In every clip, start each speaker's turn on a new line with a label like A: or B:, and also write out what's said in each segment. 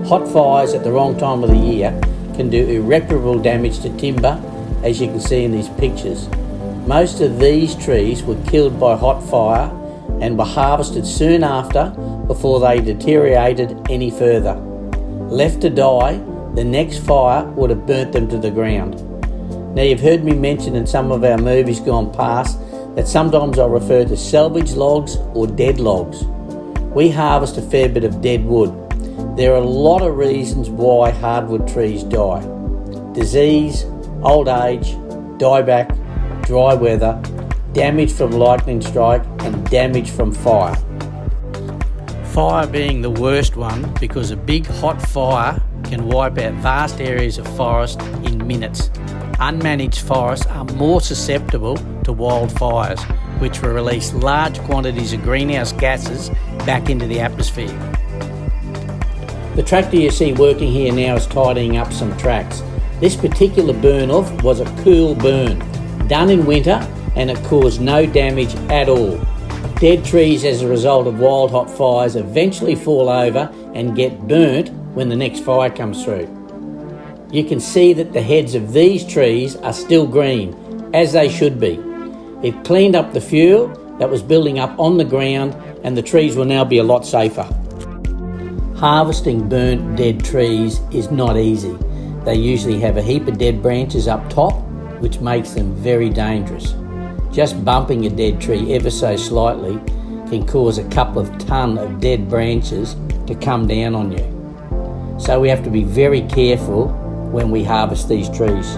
A: Hot fires at the wrong time of the year can do irreparable damage to timber, as you can see in these pictures. Most of these trees were killed by hot fire and were harvested soon after before they deteriorated any further. Left to die, the next fire would have burnt them to the ground. Now, you've heard me mention in some of our movies gone past that sometimes I refer to salvage logs or dead logs. We harvest a fair bit of dead wood. There are a lot of reasons why hardwood trees die. Disease, old age, dieback, dry weather, damage from lightning strike and damage from fire. Fire being the worst one because a big hot fire can wipe out vast areas of forest in minutes. Unmanaged forests are more susceptible to wildfires, which will release large quantities of greenhouse gases back into the atmosphere. The tractor you see working here now is tidying up some tracks. This particular burn off was a cool burn, done in winter, and it caused no damage at all. Dead trees as a result of wild hot fires eventually fall over and get burnt when the next fire comes through. You can see that the heads of these trees are still green, as they should be. It cleaned up the fuel that was building up on the ground, and the trees will now be a lot safer. Harvesting burnt dead trees is not easy. They usually have a heap of dead branches up top, which makes them very dangerous. Just bumping a dead tree ever so slightly can cause a couple of tonnes of dead branches to come down on you. So we have to be very careful when we harvest these trees.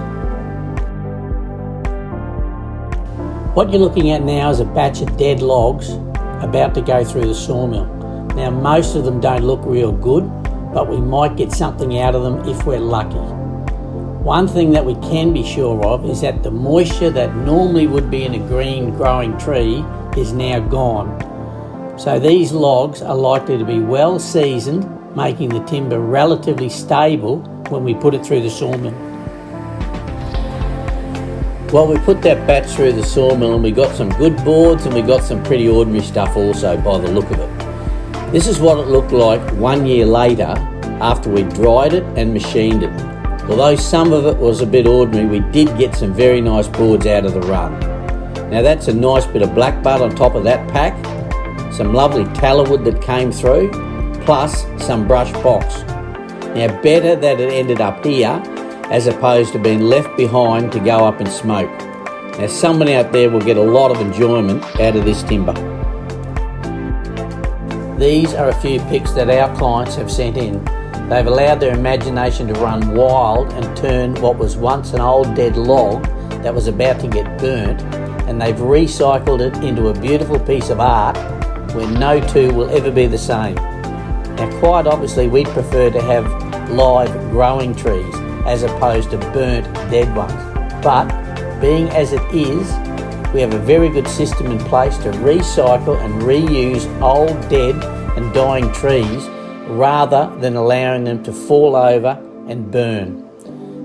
A: What you're looking at now is a batch of dead logs about to go through the sawmill. Now, most of them don't look real good, but we might get something out of them if we're lucky. One thing that we can be sure of is that the moisture that normally would be in a green growing tree is now gone. So these logs are likely to be well seasoned, making the timber relatively stable when we put it through the sawmill. Well, we put that batch through the sawmill and we got some good boards and we got some pretty ordinary stuff also by the look of it. This is what it looked like 1 year later after we dried it and machined it. Although some of it was a bit ordinary, we did get some very nice boards out of the run. Now that's a nice bit of black butt on top of that pack, some lovely tallow wood that came through, plus some brush box. Now, better that it ended up here as opposed to being left behind to go up in smoke. Now, someone out there will get a lot of enjoyment out of this timber. These are a few pics that our clients have sent in. They've allowed their imagination to run wild and turn what was once an old dead log that was about to get burnt, and they've recycled it into a beautiful piece of art where no two will ever be the same. Now, quite obviously, we'd prefer to have live growing trees as opposed to burnt dead ones. But being as it is, we have a very good system in place to recycle and reuse old dead and dying trees rather than allowing them to fall over and burn.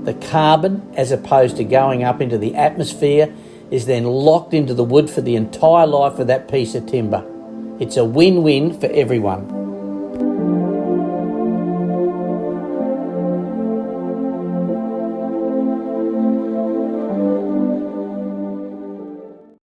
A: The carbon, as opposed to going up into the atmosphere, is then locked into the wood for the entire life of that piece of timber. It's a win-win for everyone.